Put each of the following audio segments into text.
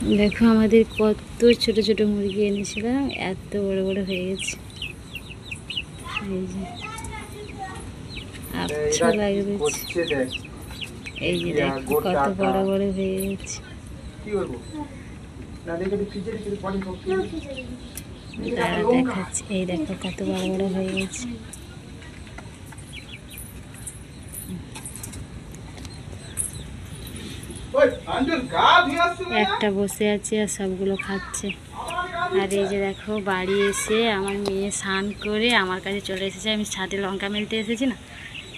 দেখো আমাদের কত ছোট ছোট মুরগি এনেছিলাম, এত বড় বড় হয়ে গেছে। এই যে আচ্ছা লাগবে, এই যে দেখো কত বড় বড় হয়ে গেছে। দাঁড়া দেখাচ্ছি, এই দেখো কত বড় বড় হয়ে গেছে। একটা বসে আছে আর সবগুলো খাচ্ছে। আর এই যে দেখো বাড়ি এসে আমার মেয়ে স্নান করে আমার কাছে চলে এসেছে। আমি ছাদে লঙ্কা মেলতে এসেছি না,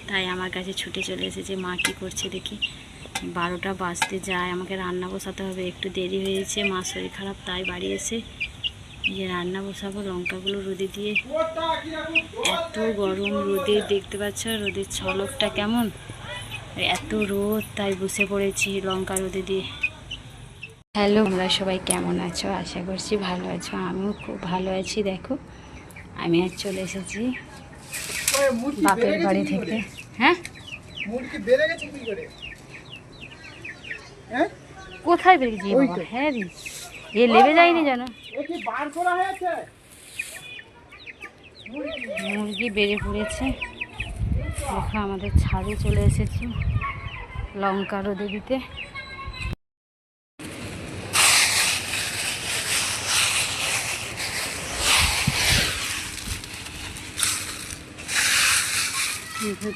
তাই আমার কাছে ছুটে চলে এসেছে। মা কী করছে দেখি। 12টা বাজতে যায়, আমাকে রান্না বসাতে হবে। একটু দেরি হয়েছে, মার শরীর খারাপ, তাই বাড়ি এসে যে রান্না বসাবো। লঙ্কাগুলো রোদে দিয়ে, এত গরম রোদে, দেখতে পাচ্ছ রোদের ঝলকটা কেমন, এত রোদ, তাই বসে পড়েছি লঙ্কা রোদে দিয়ে। হ্যালো, তোমরা সবাই কেমন আছো? আশা করছি ভালো আছো। আমিও খুব ভালো আছি। দেখো আমি আজ চলে এসেছি বাপের বাড়ি থেকে। হ্যাঁ, কোথায় বেরিয়েছি? হ্যাঁ রি, এ লেবে যায়নি জানো, মুরগি বেড়ে পড়েছে। দেখো আমাদের ছাদে চলে এসেছি লঙ্কা রোদে দিতে।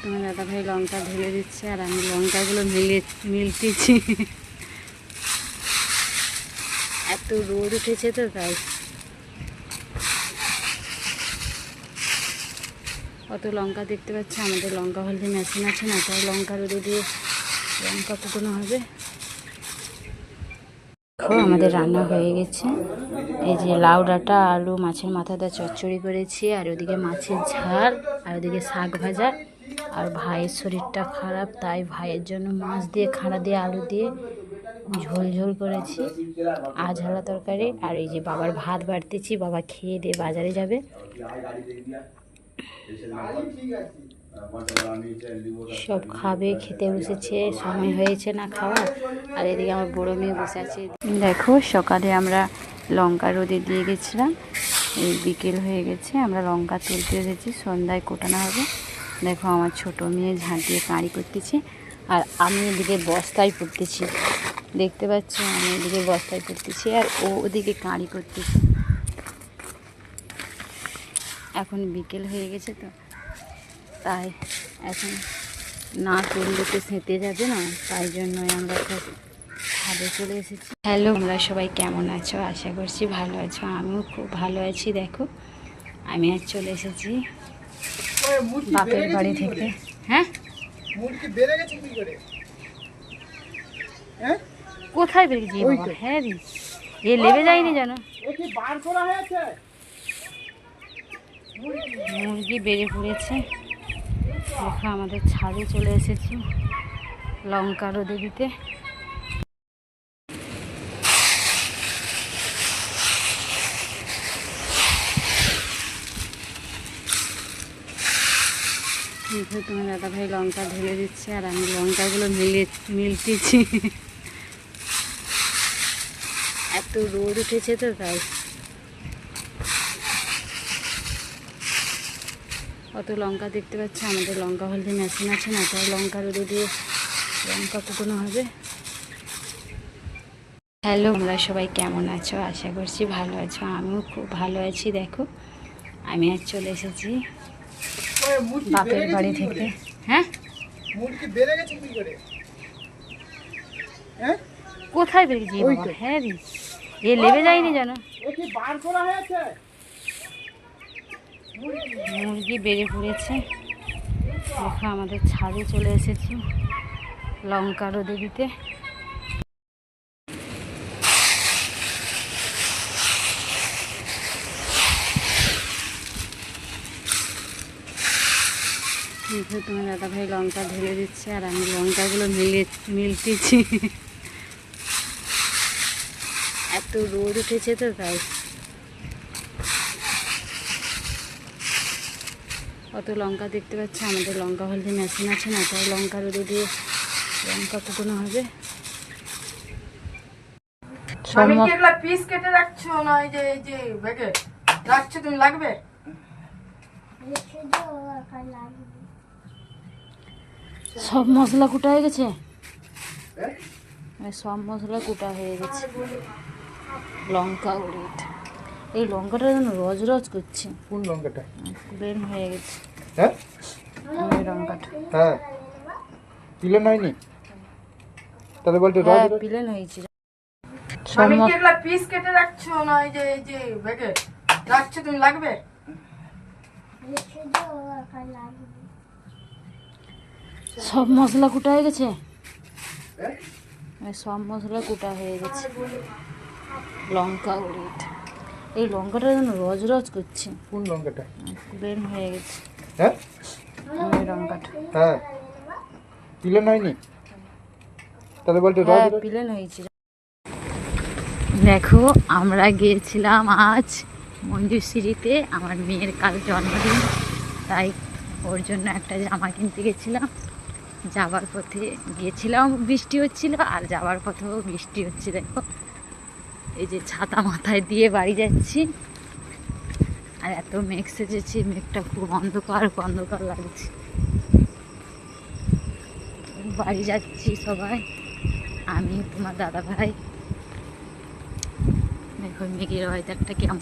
তোমার দাদা ভাই লঙ্কা ঢেলে দিচ্ছে আর আমি লঙ্কাগুলো মিলতেছি। এত রোদ উঠেছে তো তাই। অত লঙ্কা দেখতে পাচ্ছি, আমাদের লঙ্কা হলদি মেশিন আছে না, তাই লঙ্কা রোদে দিয়ে লঙ্কা কুটোনো হবে। আমাদের রান্না হয়ে গেছে। এই যে লাউ ডাঁটা, আলু, মাছের মাথাটা চচ্চড়ি করেছি, আর ওদিকে মাছের ঝাল, আর ওদিকে শাক ভাজা। আর ভাইয়ের শরীরটা খারাপ, তাই ভাইয়ের জন্য মাছ দিয়ে, খাড়া দিয়ে, আলু দিয়ে ঝোল ঝোল করেছি, ঝালা তরকারি। আর এই যে বাবার ভাত বাড়তেছি, বাবা খেয়ে দিয়ে বাজারে যাবে। সব খাবে, খেতে বসেছে, সময় হয়েছে না খাওয়া। আর এদিকে আমার বড় মেয়ে বসে আছে। দেখো সকালে আমরা লঙ্কা রোদে দিয়ে গেছিলাম, এই বিকেল হয়ে গেছে, আমরা লঙ্কা তুলতে এসেছি, সন্ধ্যায় কোটানো হবে। দেখো আমার ছোট মেয়ে ঝাঁটিয়ে কাঁড়ি করতেছে, আর আমি এদিকে বস্তায় পড়তেছি। দেখতে পাচ্ছ, আমি এদিকে বস্তায় পড়তেছি আর ও ওদিকে কাঁড়ি করতেছে। এখন বিকেল হয়ে গেছে তো, তাই এখন না তুললে তো সেঁতে যাবে না, তাই জন্যই আমরা সব ছাদে চলে এসেছি। হ্যালো, তোমরা সবাই কেমন আছো? আশা করছি ভালো আছো। আমিও খুব ভালো আছি। দেখো আমি আজ চলে এসেছি বাপের বাড়ি থেকে। হ্যাঁ, কোথায় বেরিয়েছি? হ্যাঁ রি, এ লেবে যায়নি জানো, মুরগি বেড়ে পড়েছে। দেখো আমাদের ছাদে চলে এসেছি লঙ্কা রোদে দিতে। তোমার দাদা ভাই লঙ্কা ঢেলে দিচ্ছে আর আমি লঙ্কাগুলো মিলতেছি। এত রোদ উঠেছে তো তাই। অত লঙ্কা দেখতে পাচ্ছি, আমাদের লঙ্কা হলদি মেশিন আছে না, তাই লঙ্কা রোদে দিয়ে লঙ্কা কুটোনো হবে। হ্যালো, তোমরা সবাই কেমন আছো? আশা করছি ভালো আছো। আমিও খুব ভালো আছি। দেখো আমি আজ চলে এসেছি বাপের বাড়ি থেকে। হ্যাঁ, কোথায় বেরিয়েছি? হ্যাঁ রি, এ লেবে যায়নি জানো, মুরগি বেড়ে পড়েছে। দেখো আমাদের ছাদে চলে এসেছি লঙ্কা রোদে দিতে। তোমার দাদা ভাই লঙ্কা ঢেলে দিচ্ছে আর আমি লঙ্কাগুলো মিলতেছি। এত রোদ উঠেছে তো তাই। অত লঙ্কা দেখতে পাচ্ছি, আমাদের লঙ্কা হলদি মেশিন আছে না, তাই লঙ্কা রোদে দিয়ে লঙ্কা কুটোনো হবে। সব আমি কি এগুলা পিস কেটে রাখছো না এই যে ব্যাগে রাখছো তুমি লাগবে? সব মশলা কুটা হয়ে গেছে, সব মশলা কুটা হয়ে গেছে। লঙ্কা উড়িট, এই লঙ্কাটা যেন রজ রজ করছে। কোন লঙ্কাটা? বের হয়ে গেছে। হ্যাঁ এই লঙ্কাটা হ্যাঁ পিলেন হয়নি তাহলে বলতে হ্যাঁ পিলেন হয়েছে। সব আমি কি এগুলা পিস কেটে রাখছো না এই যে ব্যাগে রাখছো তুমি লাগবে? সব মশলা কুটা হয়ে গেছে, সব মশলা কুটা হয়ে গেছে। লঙ্কা উড়িট, এই লঙ্কাটা যেন রজ রজ করছে। কোন লঙ্কাটা? বের হয়ে গেছে। হ্যাঁ এই লঙ্কাটা হ্যাঁ পিলেন হয়নি তাহলে বলতে হ্যাঁ পিলেন হয়েছে। দেখো আমরা গিয়েছিলাম আজ মঞ্জুশ্রীতে, আমার মেয়ের কাল জন্মদিন, তাই ওর জন্য একটা জামা কিনতে গেছিলাম। যাবার পথে গিয়েছিলাম বৃষ্টি হচ্ছিল, আর যাওয়ার পথেও বৃষ্টি হচ্ছে। দেখো এই যে ছাতা মাথায় দিয়ে বাড়ি যাচ্ছি, আর এত মেঘ সেজেছে, মেঘটা খুব অন্ধকার অন্ধকার লাগছে। বাড়ি যাচ্ছি সবাই, আমি তোমার দাদা ভাই। দেখো মেঘের ওয়েদারটা কেমন।